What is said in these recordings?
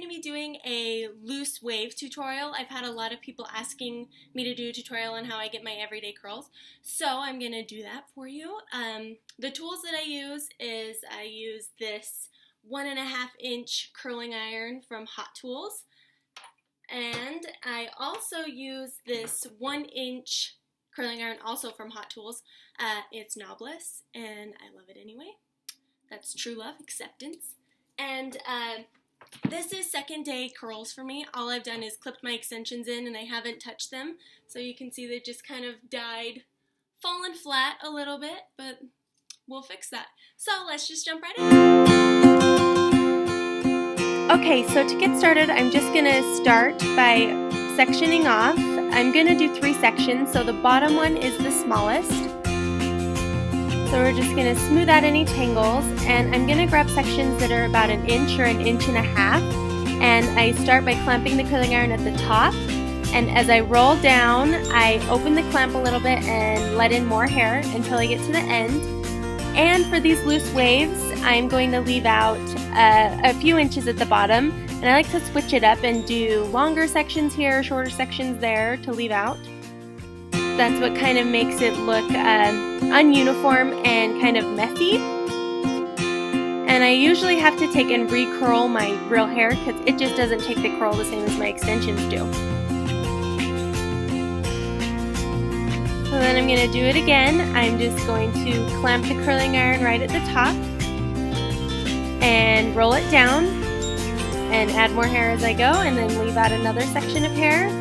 going to be doing a loose wave tutorial. I've had a lot of people asking me to do a tutorial on how I get my everyday curls, so I'm going to do that for you. The tools that I use is I use this 1.5 inch curling iron from Hot Tools, and I also use this 1 inch curling iron also from Hot Tools. It's knobless and I love it anyway. That's true love, acceptance. And this is second day curls for me. All I've done is clipped my extensions in and I haven't touched them. So you can see they've just kind of died, fallen flat a little bit, but we'll fix that. So let's just jump right in. Okay, so to get started, I'm just going to start by sectioning off. I'm going to do 3 sections, so the bottom one is the smallest. So we're just going to smooth out any tangles, and I'm going to grab sections that are about 1 inch or 1.5 inches, and I start by clamping the curling iron at the top, and as I roll down, I open the clamp a little bit and let in more hair until I get to the end. And for these loose waves, I'm going to leave out a few inches at the bottom, and I like to switch it up and do longer sections here, shorter sections there to leave out. That's what kind of makes it look ununiform and kind of messy. And I usually have to take and recurl my real hair because it just doesn't take the curl the same as my extensions do. So then I'm going to do it again. I'm just going to clamp the curling iron right at the top and roll it down and add more hair as I go, and then leave out another section of hair.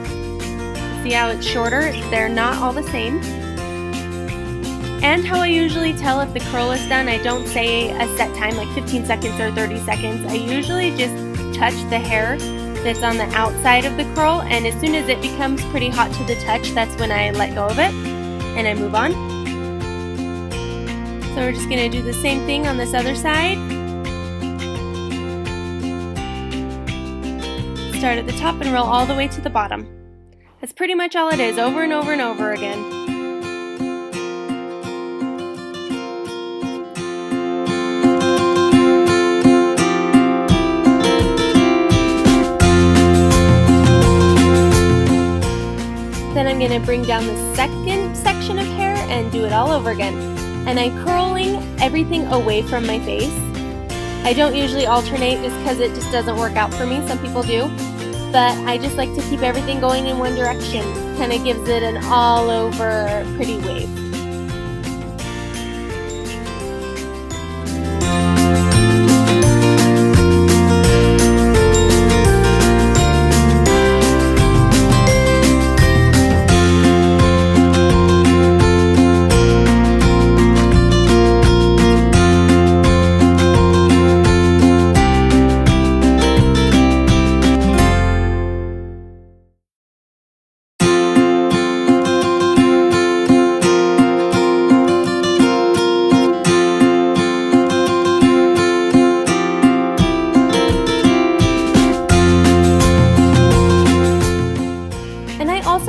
See how it's shorter? They're not all the same. And how I usually tell if the curl is done, I don't say a set time like 15 seconds or 30 seconds. I usually just touch the hair that's on the outside of the curl, and as soon as it becomes pretty hot to the touch, that's when I let go of it and I move on. So we're just going to do the same thing on this other side. Start at the top and roll all the way to the bottom. That's pretty much all it is, over and over and over again. Then I'm going to bring down the second section of hair and do it all over again. And I'm curling everything away from my face. I don't usually alternate just because it just doesn't work out for me. Some people do. But I just like to keep everything going in one direction. Kind of gives it an all over pretty wave.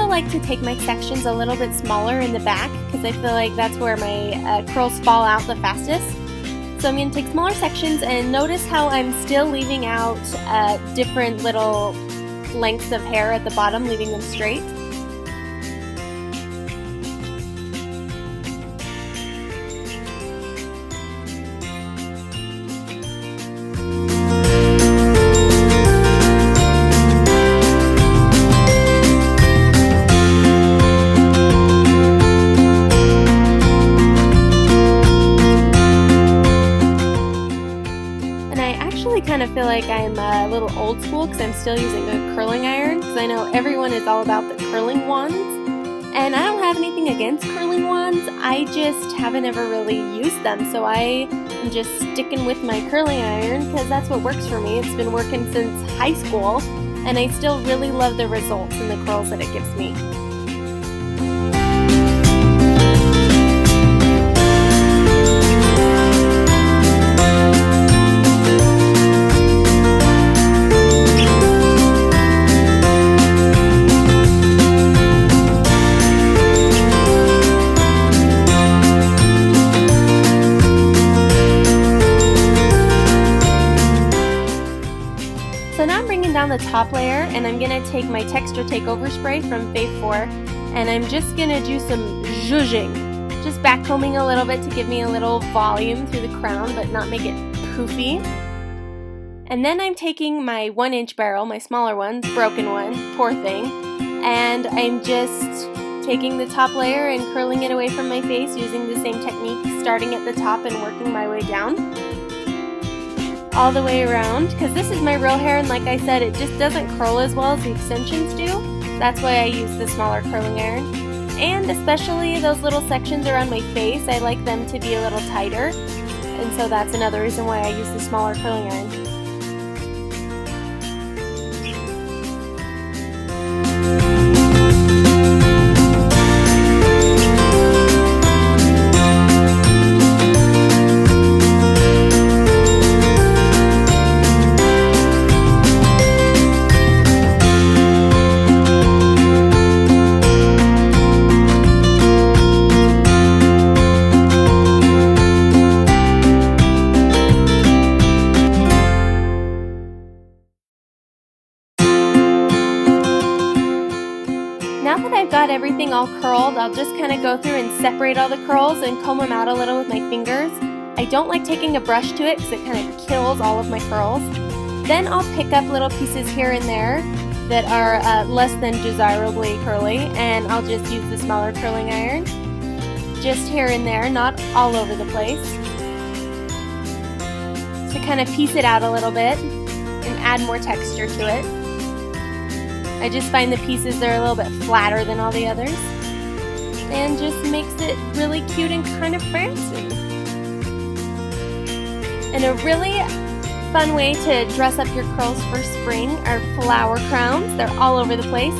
Like to take my sections a little bit smaller in the back because I feel like that's where my curls fall out the fastest. So I'm going to take smaller sections, and notice how I'm still leaving out different little lengths of hair at the bottom, leaving them straight. Kind of feel like I'm a little old school because I'm still using a curling iron, because I know everyone is all about the curling wands, and I don't have anything against curling wands, I just haven't ever really used them, so I am just sticking with my curling iron because that's what works for me. It's been working since high school, and I still really love the results and the curls that it gives me. So now I'm bringing down the top layer, and I'm going to take my Texture Takeover spray from Fave 4, and I'm just going to do some zhuzhing. Just backcombing a little bit to give me a little volume through the crown, but not make it poofy. And then I'm taking my 1-inch barrel, my smaller one, broken one, poor thing, and I'm just taking the top layer and curling it away from my face using the same technique, starting at the top and working my way down all the way around, because this is my real hair, and like I said, it just doesn't curl as well as the extensions do. That's why I use the smaller curling iron. And especially those little sections around my face, I like them to be a little tighter, and so that's another reason why I use the smaller curling iron. Now that I've got everything all curled, I'll just kind of go through and separate all the curls and comb them out a little with my fingers. I don't like taking a brush to it because it kind of kills all of my curls. Then I'll pick up little pieces here and there that are less than desirably curly, and I'll just use the smaller curling iron. Just here and there, not all over the place. To kind of piece it out a little bit and add more texture to it. I just find the pieces that are a little bit flatter than all the others, and just makes it really cute and kind of fancy. And a really fun way to dress up your curls for spring are flower crowns. They're all over the place.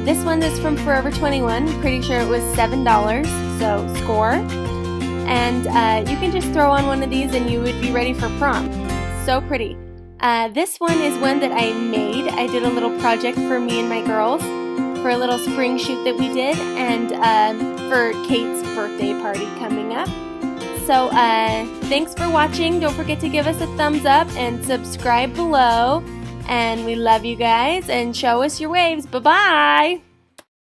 This one is from Forever 21. I'm pretty sure it was $7, so score. And you can just throw on one of these and you would be ready for prom. So pretty. This one is one that I made. I did a little project for me and my girls for a little spring shoot that we did, and for Kate's birthday party coming up. So thanks for watching. Don't forget to give us a thumbs up and subscribe below. And we love you guys, and show us your waves. Bye-bye!